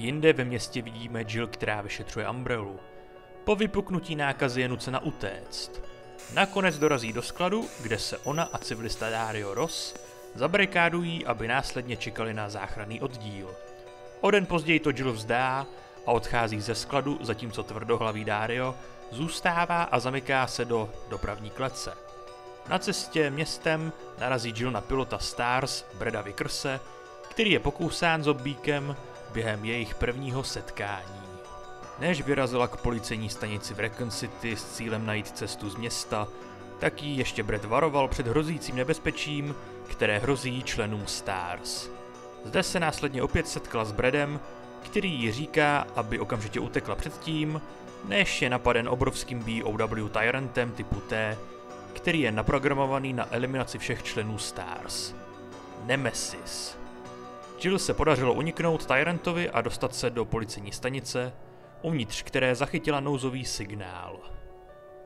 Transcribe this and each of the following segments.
Jinde ve městě vidíme Jill, která vyšetřuje Umbrellu. Po vypuknutí nákazy je nucena utéct. Nakonec dorazí do skladu, kde se ona a civilista Dario Ross zabarikádují, aby následně čekali na záchranný oddíl. O den později to Jill vzdá a odchází ze skladu, zatímco tvrdohlavý Dario zůstává a zamyká se do dopravní klece. Na cestě městem narazí Jill na pilota STARS Breda Vickerse, který je pokousán zombíkem během jejich prvního setkání. Než vyrazila k policejní stanici v Raccoon City s cílem najít cestu z města, tak jí ještě Brad varoval před hrozícím nebezpečím, které hrozí členům STARS. Zde se následně opět setkala s Bradem, který jí říká, aby okamžitě utekla předtím, než je napaden obrovským BOW Tyrantem typu T, který je naprogramovaný na eliminaci všech členů STARS. Nemesis. Jill se podařilo uniknout Tyrantovi a dostat se do policejní stanice, uvnitř které zachytila nouzový signál.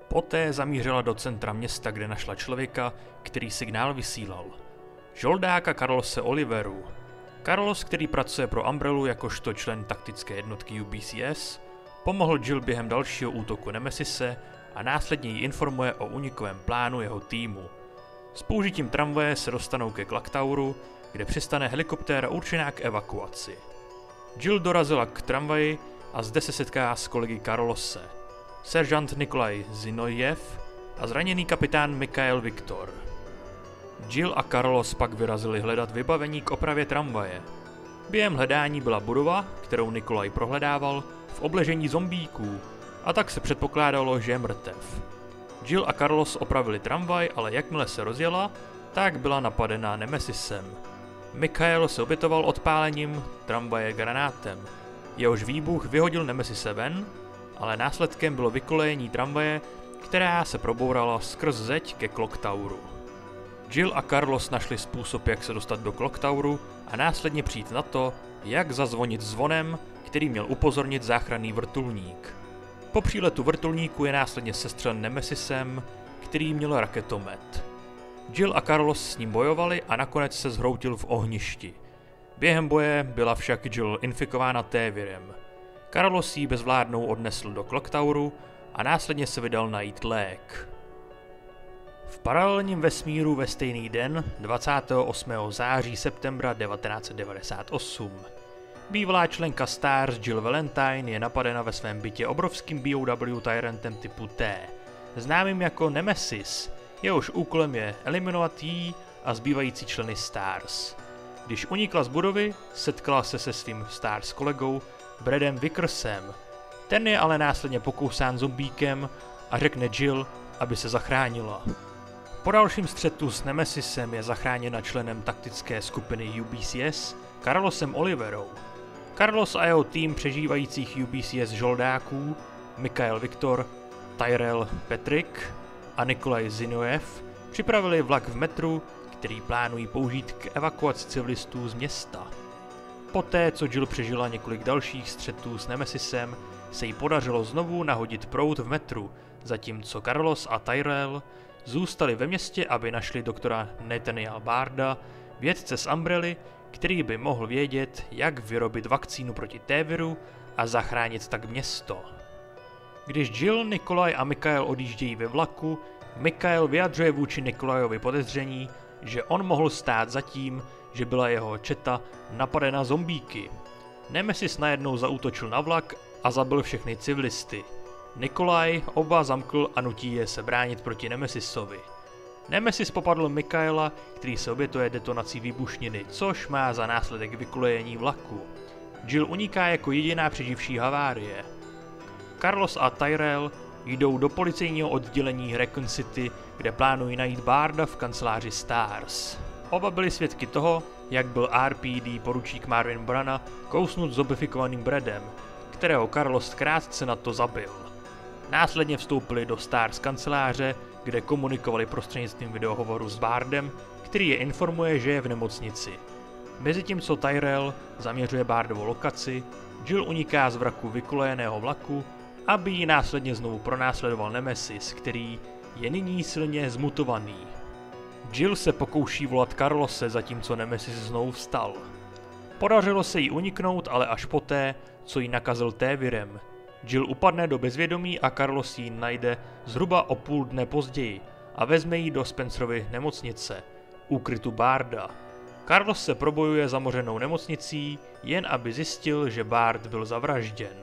Poté zamířila do centra města, kde našla člověka, který signál vysílal. Žoldáka Carlose Oliveru. Carlos, který pracuje pro Umbrellu jakožto člen taktické jednotky UBCS, pomohl Jill během dalšího útoku Nemesise a následně ji informuje o únikovém plánu jeho týmu. S použitím tramvaje se dostanou ke Clock Toweru, kde přistane helikoptéra určená k evakuaci. Jill dorazila k tramvaji a zde se setká s kolegy Carlose, seržant Nikolaj Zinojev a zraněný kapitán Mikhail Viktor. Jill a Carlos pak vyrazili hledat vybavení k opravě tramvaje. Během hledání byla budova, kterou Nikolaj prohledával, v obležení zombíků, a tak se předpokládalo, že je mrtev. Jill a Carlos opravili tramvaj, ale jakmile se rozjela, tak byla napadena Nemesisem. Mikhail se obětoval odpálením tramvaje granátem. Jehož výbuch vyhodil Nemesise ven, ale následkem bylo vykolejení tramvaje, která se probourala skrz zeď ke Clock Toweru. Jill a Carlos našli způsob, jak se dostat do Clock Toweru a následně přijít na to, jak zazvonit zvonem, který měl upozornit záchranný vrtulník. Po příletu vrtulníku je následně sestřelen Nemesisem, který měl raketomet. Jill a Carlos s ním bojovali a nakonec se zhroutil v ohništi. Během boje byla však Jill infikována T-virem. Carlos ji bezvládnou odnesl do Clock Toweru a následně se vydal najít lék. V paralelním vesmíru ve stejný den, 28. září septembra 1998, bývalá členka STARS Jill Valentine je napadena ve svém bytě obrovským BOW Tyrantem typu T, známým jako Nemesis, jehož úkolem je eliminovat jí a zbývající členy STARS. Když unikla z budovy, setkala se se svým STARS kolegou Bradem Vickersem. Ten je ale následně pokousán zombíkem a řekne Jill, aby se zachránila. Po dalším střetu s Nemesisem je zachráněna členem taktické skupiny UBCS Carlosem Oliverou. Carlos a jeho tým přežívajících UBCS žoldáků Mikhail Viktor, Tyrell Patrick a Nikolaj Zinojev připravili vlak v metru, který plánují použít k evakuaci civilistů z města. Poté, co Jill přežila několik dalších střetů s Nemesisem, se jí podařilo znovu nahodit proud v metru, zatímco Carlos a Tyrell zůstali ve městě, aby našli doktora Nathaniela Barda, vědce z Umbrelly, který by mohl vědět, jak vyrobit vakcínu proti T-viru a zachránit tak město. Když Jill, Nikolaj a Mikhail odjíždějí ve vlaku, Mikhail vyjadřuje vůči Nikolajovi podezření, že on mohl stát za tím, že byla jeho četa napadena zombíky. Nemesis najednou zaútočil na vlak a zabil všechny civilisty. Nikolaj oba zamkl a nutí je se bránit proti Nemesisovi. Nemesis popadl Mikhaila, který se obětuje detonací výbušniny, což má za následek vykolejení vlaku. Jill uniká jako jediná přeživší havárie. Carlos a Tyrell jdou do policejního oddělení Raccoon City, kde plánují najít Barda v kanceláři STARS. Oba byli svědky toho, jak byl RPD poručík Marvin Brana kousnut zombifikovaným Bradem, kterého Carlos krátce na to zabil. Následně vstoupili do STARS kanceláře, kde komunikovali prostřednictvím videohovoru s Bardem, který je informuje, že je v nemocnici. Mezitím co Tyrell zaměřuje Bardovu lokaci, Jill uniká z vraku vykolejeného vlaku, aby ji následně znovu pronásledoval Nemesis, který je nyní silně zmutovaný. Jill se pokouší volat Carlose, zatímco Nemesis znovu vstal. Podařilo se jí uniknout, ale až poté, co ji nakazil T-virem. Jill upadne do bezvědomí a Carlos ji najde zhruba o půl dne později a vezme ji do Spencerovy nemocnice, úkrytu Barda. Carlos se probojuje zamořenou nemocnicí, jen aby zjistil, že Bard byl zavražděn.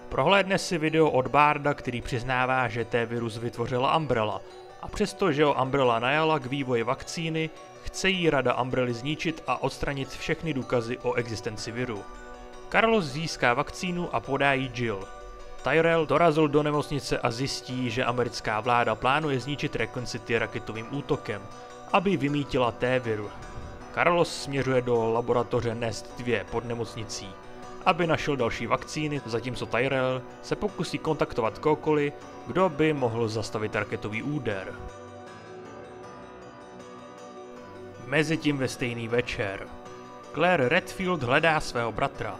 Prohlédne si video od Barda, který přiznává, že T-virus vytvořila Umbrella, a přestože ho Umbrella najala k vývoji vakcíny, chce jí rada Umbrelly zničit a odstranit všechny důkazy o existenci viru. Carlos získá vakcínu a podá ji Jill. Tyrell dorazil do nemocnice a zjistí, že americká vláda plánuje zničit Raccoon City raketovým útokem, aby vymítila T-vir. Carlos směřuje do laboratoře Nest 2 pod nemocnicí, aby našel další vakcíny, zatímco Tyrell se pokusí kontaktovat kohokoliv, kdo by mohl zastavit raketový úder. Mezitím ve stejný večer. Claire Redfield hledá svého bratra.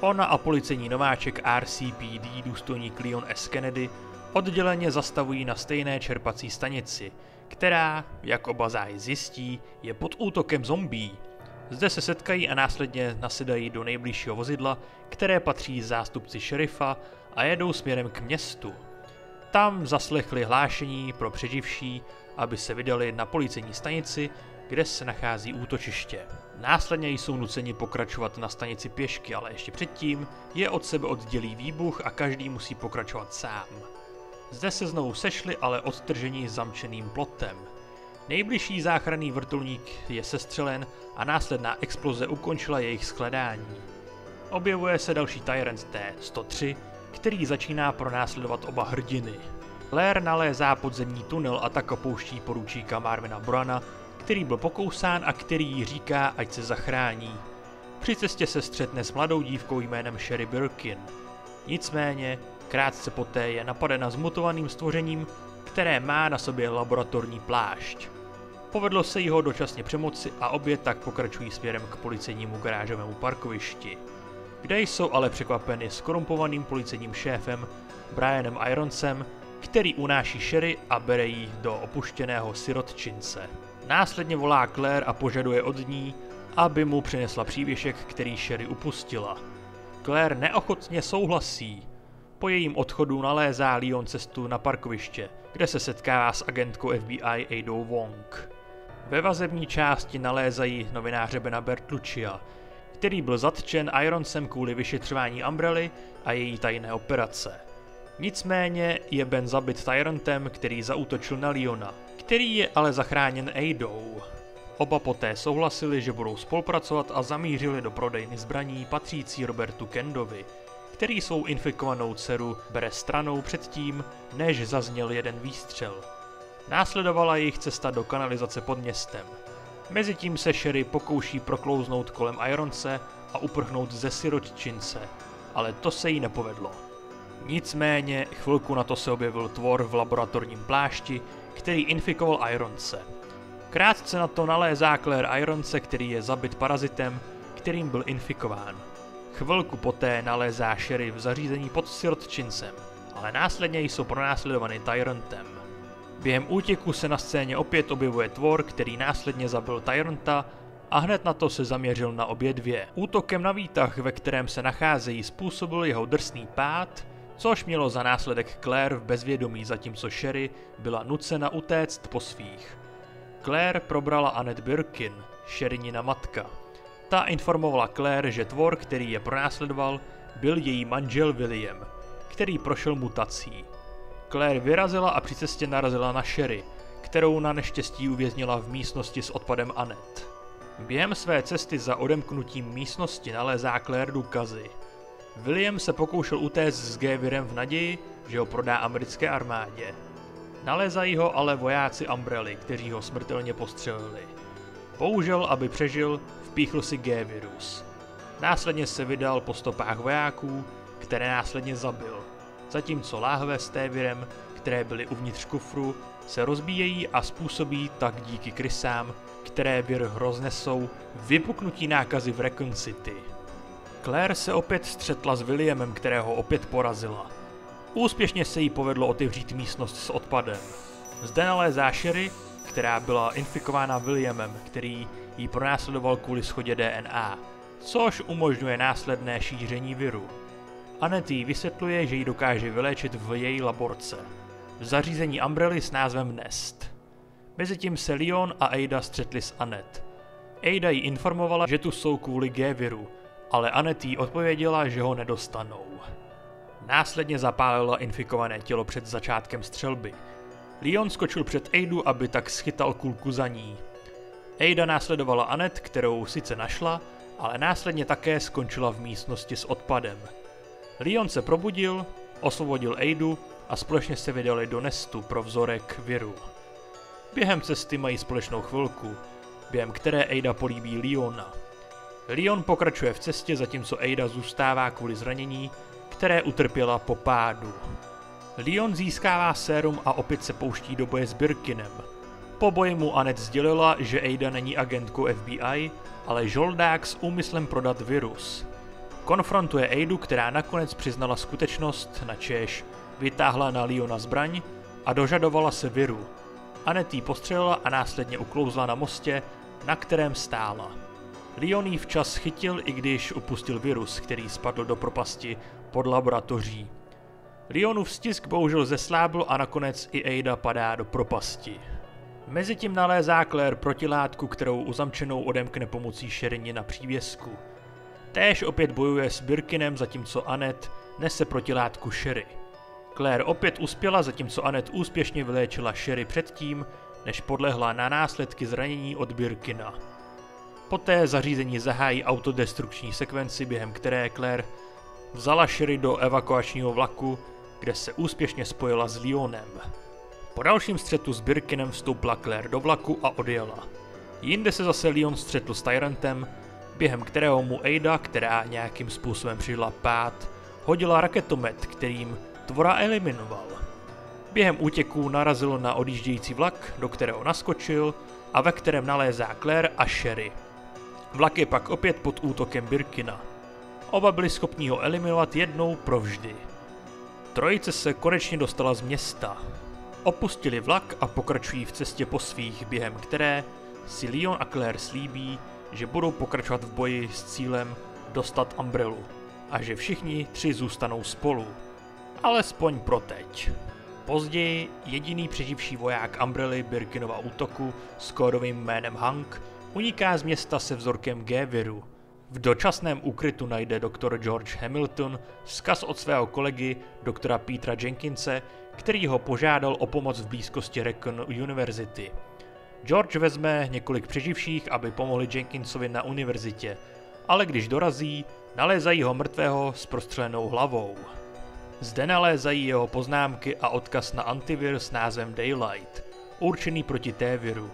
Ona a policejní nováček RCPD důstojník Leon S. Kennedy odděleně zastavují na stejné čerpací stanici, která, jak oba záhy zjistí, je pod útokem zombí. Zde se setkají a následně nasedají do nejbližšího vozidla, které patří zástupci šerifa, a jedou směrem k městu. Tam zaslechli hlášení pro přeživší, aby se vydali na policejní stanici, kde se nachází útočiště. Následně jsou nuceni pokračovat na stanici pěšky, ale ještě předtím je od sebe oddělí výbuch a každý musí pokračovat sám. Zde se znovu sešli, ale odtržení zamčeným plotem. Nejbližší záchranný vrtulník je sestřelen a následná exploze ukončila jejich shledání. Objevuje se další Tyrant T-103, který začíná pronásledovat oba hrdiny. Claire nalézá podzemní tunel a tak opouští poručíka Marvina Browna, který byl pokousán a který jí říká, ať se zachrání. Při cestě se střetne s mladou dívkou jménem Sherry Birkin. Nicméně, krátce poté je napadena zmutovaným stvořením, které má na sobě laboratorní plášť. Povedlo se jí ho dočasně přemoci a obě tak pokračují směrem k policejnímu garážovému parkovišti, kde jsou ale překvapeny skorumpovaným policejním šéfem Brianem Ironsem, který unáší Sherry a bere ji do opuštěného sirotčince. Následně volá Claire a požaduje od ní, aby mu přinesla přívěšek, který Sherry upustila. Claire neochotně souhlasí. Po jejím odchodu nalézá Leon cestu na parkoviště, kde se setkává s agentkou FBI Adou Wong. Ve vazební části nalézají novináře Bena Bertoluccia, který byl zatčen Ironsem kvůli vyšetřování Umbrelly a její tajné operace. Nicméně je Ben zabit Tyrantem, který zaútočil na Leona, který je ale zachráněn Adou. Oba poté souhlasili, že budou spolupracovat a zamířili do prodejny zbraní patřící Robertu Kendovi, který svou infikovanou dceru bere stranou předtím, než zazněl jeden výstřel. Následovala jejich cesta do kanalizace pod městem. Mezitím se Sherry pokouší proklouznout kolem Ironse a uprchnout ze sirotčince, ale to se jí nepovedlo. Nicméně chvilku na to se objevil tvor v laboratorním plášti, který infikoval Ironse. Krátce na to nalézá Claire Ironse, který je zabit parazitem, kterým byl infikován. Chvilku poté nalézá Sherry v zařízení pod sirotčincem, ale následně jsou pronásledovaný Tyrantem. Během útěku se na scéně opět objevuje tvor, který následně zabil Tyranta a hned na to se zaměřil na obě dvě. Útokem na výtah, ve kterém se nacházejí, způsobil jeho drsný pád, což mělo za následek Claire v bezvědomí, zatímco Sherry byla nucena utéct po svých. Claire probrala Annette Birkin, Sherrynina matka. Ta informovala Claire, že tvor, který je pronásledoval, byl její manžel William, který prošel mutací. Claire vyrazila a při cestě narazila na Sherry, kterou na neštěstí uvěznila v místnosti s odpadem Annette. Během své cesty za odemknutím místnosti nalézá Claire důkazy. William se pokoušel utéct s G-virem v naději, že ho prodá americké armádě. Nalézají ho ale vojáci Umbrelly, kteří ho smrtelně postřelili. Bohužel, aby přežil, vpíchl si G-virus. Následně se vydal po stopách vojáků, které následně zabil. Zatímco láhve s T-virem, které byly uvnitř kufru, se rozbíjejí a způsobí tak díky krysám, které vir roznesou, vypuknutí nákazy v Raccoon City. Claire se opět střetla s Williamem, kterého opět porazila. Úspěšně se jí povedlo otevřít místnost s odpadem. Zde nalézá Sherry, která byla infikována Williamem, který ji pronásledoval kvůli shodě DNA. což umožňuje následné šíření viru. Annette jí vysvětluje, že ji dokáže vyléčit v její laborce, v zařízení Umbrely s názvem Nest. Mezitím se Leon a Ada střetli s Annette. Ada jí informovala, že tu jsou kvůli G-viru, ale Annette jí odpověděla, že ho nedostanou. Následně zapálila infikované tělo před začátkem střelby. Leon skočil před Adu, aby tak schytal kulku za ní. Ada následovala Annette, kterou sice našla, ale následně také skončila v místnosti s odpadem. Leon se probudil, osvobodil Adu a společně se vydali do Nestu pro vzorek viru. Během cesty mají společnou chvilku, během které Ada políbí Leona. Leon pokračuje v cestě, zatímco Ada zůstává kvůli zranění, které utrpěla po pádu. Leon získává sérum a opět se pouští do boje s Birkinem. Po boji mu Annette sdělila, že Ada není agentkou FBI, ale žoldák s úmyslem prodat virus. Konfrontuje Adu, která nakonec přiznala skutečnost, načež vytáhla na Leona zbraň a dožadovala se viru. Annette jí postřelila a následně uklouzla na mostě, na kterém stála. Leon jí včas chytil, i když upustil virus, který spadl do propasti pod laboratoří. Leonův stisk bohužel zeslábl a nakonec i Ada padá do propasti. Mezitím nalézá Claire protilátku, kterou uzamčenou odemkne pomocí šerini na přívěsku. Též opět bojuje s Birkinem, zatímco Annette nese protilátku Sherry. Claire opět uspěla, zatímco Annette úspěšně vyléčila Sherry předtím, než podlehla na následky zranění od Birkina. Poté zařízení zahájí autodestrukční sekvenci, během které Claire vzala Sherry do evakuačního vlaku, kde se úspěšně spojila s Leonem. Po dalším střetu s Birkinem vstoupila Claire do vlaku a odjela. Jinde se zase Leon střetl s Tyrantem, během kterého mu Ada, která nějakým způsobem přišla pád, hodila raketomet, kterým tvora eliminoval. Během útěku narazil na odjíždějící vlak, do kterého naskočil a ve kterém nalézá Claire a Sherry. Vlak je pak opět pod útokem Birkina. Oba byli schopni ho eliminovat jednou provždy. Trojice se konečně dostala z města. Opustili vlak a pokračují v cestě po svých, během které si Leon a Claire slíbí, že budou pokračovat v boji s cílem dostat Umbrelu a že všichni tři zůstanou spolu. Alespoň pro teď. Později jediný přeživší voják Umbrely Birkinova útoku s kódovým jménem Hank uniká z města se vzorkem G-viru. V dočasném úkrytu najde doktor George Hamilton vzkaz od svého kolegy doktora Petera Jenkinse, který ho požádal o pomoc v blízkosti Recon University. George vezme několik přeživších, aby pomohli Jenkinsovi na univerzitě, ale když dorazí, nalézají ho mrtvého s prostřelenou hlavou. Zde nalézají jeho poznámky a odkaz na antivir s názvem Daylight, určený proti T-viru.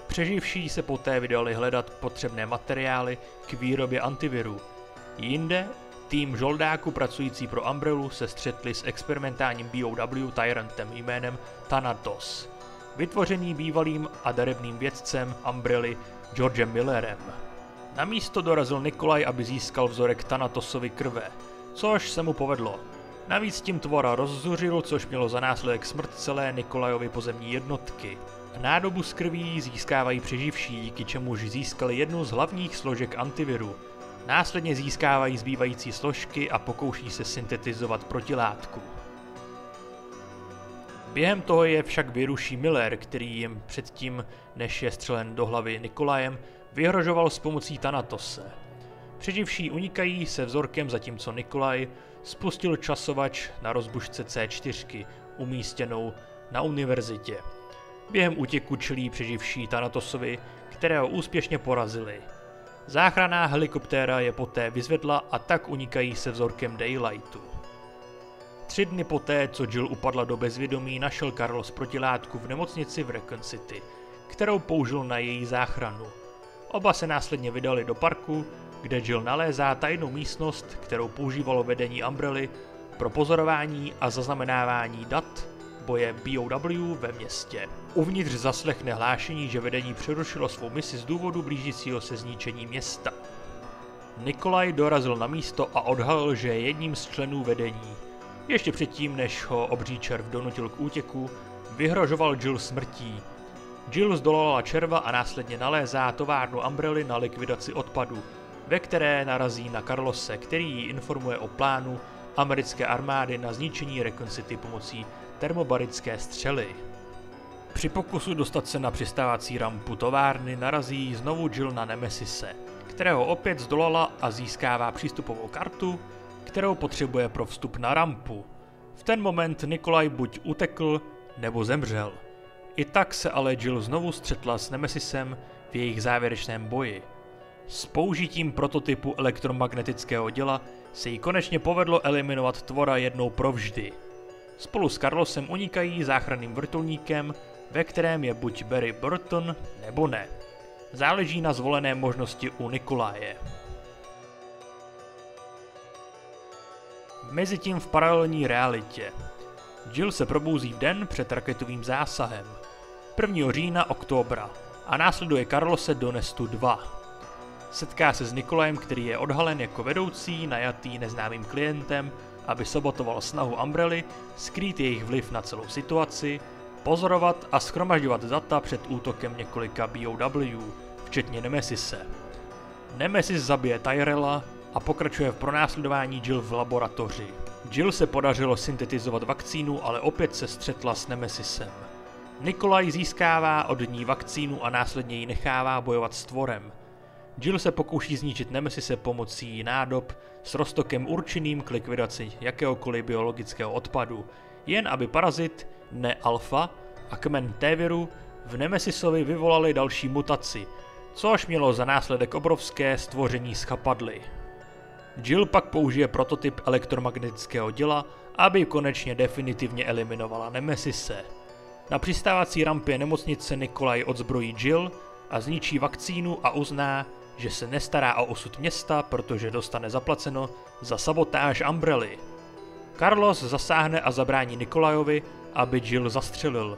Přeživší se poté vydali hledat potřebné materiály k výrobě antiviru. Jinde tým žoldáků pracující pro Umbrelu se střetli s experimentálním BOW Tyrantem jménem Thanatos, vytvořený bývalým a darebným vědcem Umbrely Georgem Millerem. Na místo dorazil Nikolaj, aby získal vzorek Thanatosovy krve, což se mu povedlo. Navíc tím tvora rozzuřil, což mělo za následek smrt celé Nikolajovy pozemní jednotky. Nádobu z krví získávají přeživší, díky čemuž získali jednu z hlavních složek antiviru. Následně získávají zbývající složky a pokouší se syntetizovat protilátku. Během toho je však vyruší Miller, který jim předtím, než je střelen do hlavy Nikolajem, vyhrožoval s pomocí Thanatose. Přeživší unikají se vzorkem, zatímco Nikolaj spustil časovač na rozbušce C4, umístěnou na univerzitě. Během útěku čelí přeživší Thanatosovi, kterého úspěšně porazili. Záchranná helikoptéra je poté vyzvedla a tak unikají se vzorkem Daylightu. 3 dny poté, co Jill upadla do bezvědomí, našel Carlos protilátku v nemocnici v Recon City, kterou použil na její záchranu. Oba se následně vydali do parku, kde Jill nalézá tajnou místnost, kterou používalo vedení Umbrely pro pozorování a zaznamenávání dat boje BOW ve městě. Uvnitř zaslechne hlášení, že vedení přerušilo svou misi z důvodu blížícího se zničení města. Nikolaj dorazil na místo a odhalil, že je jedním z členů vedení. Ještě předtím, než ho obří červ donutil k útěku, vyhrožoval Jill smrtí. Jill zdolala červa a následně nalézá továrnu Umbrely na likvidaci odpadu, ve které narazí na Carlose, který ji informuje o plánu americké armády na zničení Raccoon City pomocí termobarické střely. Při pokusu dostat se na přistávací rampu továrny narazí znovu Jill na Nemesise, kterého opět zdolala a získává přístupovou kartu, kterou potřebuje pro vstup na rampu. V ten moment Nikolaj buď utekl, nebo zemřel. I tak se ale Jill znovu střetla s Nemesisem v jejich závěrečném boji. S použitím prototypu elektromagnetického děla se jí konečně povedlo eliminovat tvora jednou provždy. Spolu s Carlosem unikají záchranným vrtulníkem, ve kterém je buď Barry Burton nebo ne. Záleží na zvolené možnosti u Nikolaje. Mezitím v paralelní realitě. Jill se probouzí v den před raketovým zásahem 1. října oktobra a následuje Carlose do Nestu 2. Setká se s Nikolajem, který je odhalen jako vedoucí najatý neznámým klientem, aby sabotoval snahu Umbrely skrýt jejich vliv na celou situaci, pozorovat a shromažďovat data před útokem několika BOW, včetně Nemesise. Nemesis zabije Tyrella a pokračuje v pronásledování Jill v laboratoři. Jill se podařilo syntetizovat vakcínu, ale opět se střetla s Nemesisem. Nikolaj získává od ní vakcínu a následně ji nechává bojovat s tvorem. Jill se pokouší zničit Nemesise pomocí nádob s roztokem určeným k likvidaci jakéhokoliv biologického odpadu, jen aby parazit, ne alfa, a kmen T-viru v Nemesisovi vyvolali další mutaci, což mělo za následek obrovské stvoření z chapadly. Jill pak použije prototyp elektromagnetického děla, aby konečně definitivně eliminovala Nemesise. Na přistávací rampě nemocnice Nikolaj odzbrojí Jill a zničí vakcínu a uzná, že se nestará o osud města, protože dostane zaplaceno za sabotáž Umbrely. Carlos zasáhne a zabrání Nikolajovi, aby Jill zastřelil.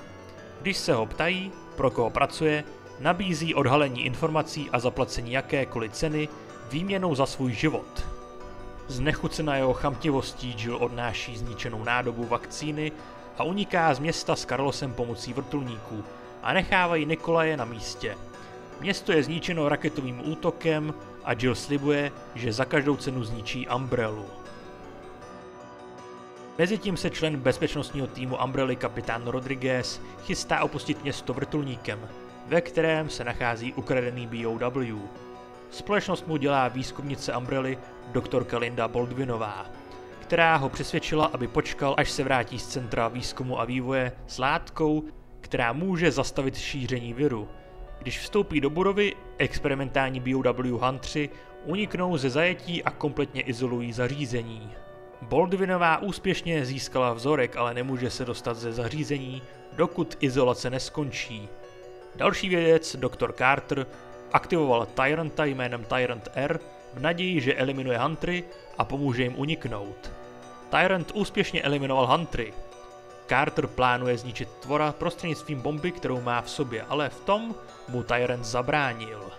Když se ho ptají, pro koho pracuje, nabízí odhalení informací a zaplacení jakékoliv ceny výměnou za svůj život. Znechucená jeho chamtivostí Jill odnáší zničenou nádobu vakcíny a uniká z města s Carlosem pomocí vrtulníků a nechávají Nikolaje na místě. Město je zničeno raketovým útokem a Jill slibuje, že za každou cenu zničí Umbrelu. Mezitím se člen bezpečnostního týmu Umbrely kapitán Rodriguez chystá opustit město vrtulníkem, ve kterém se nachází ukradený BOW. Společnost mu dělá výzkumnice Umbrely doktorka Linda Baldwinová, která ho přesvědčila, aby počkal, až se vrátí z centra výzkumu a vývoje s látkou, která může zastavit šíření viru. Když vstoupí do budovy, experimentální BOW Huntři uniknou ze zajetí a kompletně izolují zařízení. Baldwinová úspěšně získala vzorek, ale nemůže se dostat ze zařízení, dokud izolace neskončí. Další vědec, dr. Carter, aktivoval Tyranta jménem Tyrant R v naději, že eliminuje Huntry a pomůže jim uniknout. Tyrant úspěšně eliminoval Huntry. Carter plánuje zničit tvora prostřednictvím bomby, kterou má v sobě, ale v tom mu Tyrant zabránil.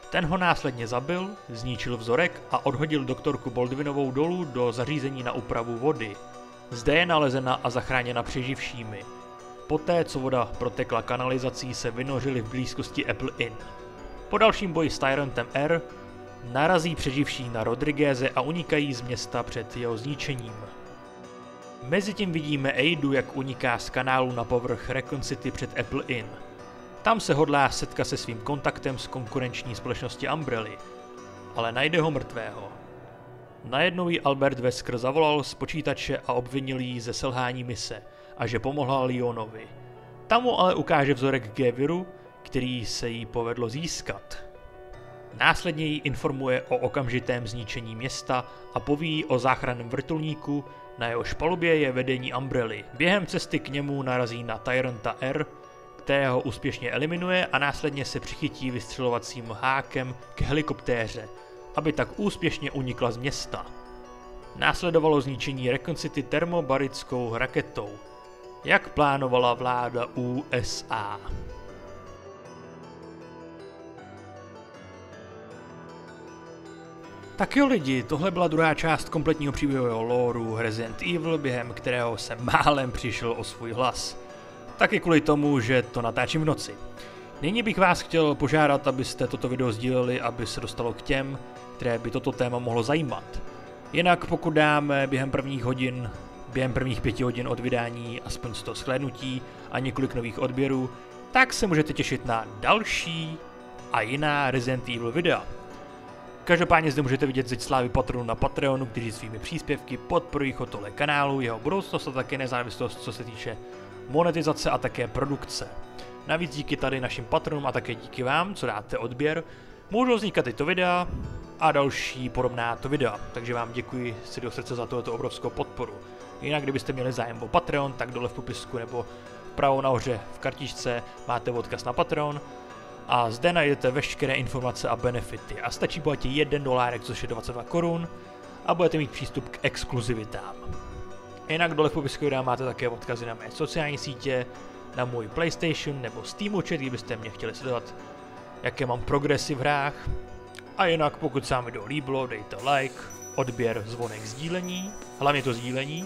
Ten ho následně zabil, zničil vzorek a odhodil doktorku Baldwinovou dolů do zařízení na úpravu vody. Zde je nalezena a zachráněna přeživšími. Poté, co voda protekla kanalizací, se vynořili v blízkosti Apple Inn. Po dalším boji s Tyrantem R narazí přeživší na Rodrigueze a unikají z města před jeho zničením. Mezitím vidíme Aidu, jak uniká z kanálu na povrch Raccoon City před Apple Inn. Tam se hodlá setkat se svým kontaktem z konkurenční společnosti Umbrely, ale najde ho mrtvého. Najednou jí Albert Wesker zavolal z počítače a obvinil jí ze selhání mise a že pomohla Leonovi. Tam mu ale ukáže vzorek G-viru, který se jí povedlo získat. Následně jí informuje o okamžitém zničení města a poví o záchranném vrtulníku, na jehož palubě je vedení Umbrely. Během cesty k němu narazí na Tyranta R, kterého úspěšně eliminuje a následně se přichytí vystřelovacím hákem k helikoptéře, aby tak úspěšně unikla z města. Následovalo zničení Raccoon City termobarickou raketou, jak plánovala vláda USA. Tak jo lidi, tohle byla druhá část kompletního příběhového lóru Resident Evil, během kterého jsem málem přišel o svůj hlas. Taky kvůli tomu, že to natáčím v noci. Nyní bych vás chtěl požádat, abyste toto video sdíleli, aby se dostalo k těm, které by toto téma mohlo zajímat. Jinak pokud dáme během prvních 5 hodin od vydání aspoň 100 shlédnutí a několik nových odběrů, tak se můžete těšit na další a jiná Resident Evil videa. Každopádně zde můžete vidět zeď slávy patronů na Patreonu, kteří svými příspěvky podporují chod tohle kanálu, jeho budoucnost a také nezávislost, co se týče monetizace a také produkce. Navíc díky tady našim patronům a také díky vám, co dáte odběr, můžou vznikat tyto videa a další podobná videa, takže vám děkuji si do srdce za tohoto obrovskou podporu. Jinak kdybyste měli zájem o Patreon, tak dole v popisku nebo vpravo nahoře v kartičce máte odkaz na Patreon a zde najdete veškeré informace a benefity a stačí platit $1, což je 22 korun a budete mít přístup k exkluzivitám. Jinak dole v popisku videa máte také odkazy na mé sociální sítě, na můj PlayStation nebo Steam účet, kdybyste mě chtěli sledovat, jaké mám progresy v hrách. A jinak pokud se vám video líbilo, dejte like, odběr, zvonek, sdílení, hlavně to sdílení.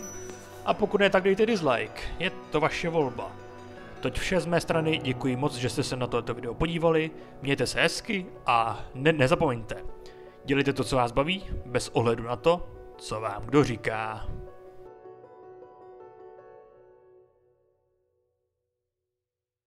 A pokud ne, tak dejte dislike, je to vaše volba. Toť vše z mé strany, děkuji moc, že jste se na toto video podívali, mějte se hezky a nezapomeňte, dělejte to, co vás baví, bez ohledu na to, co vám kdo říká.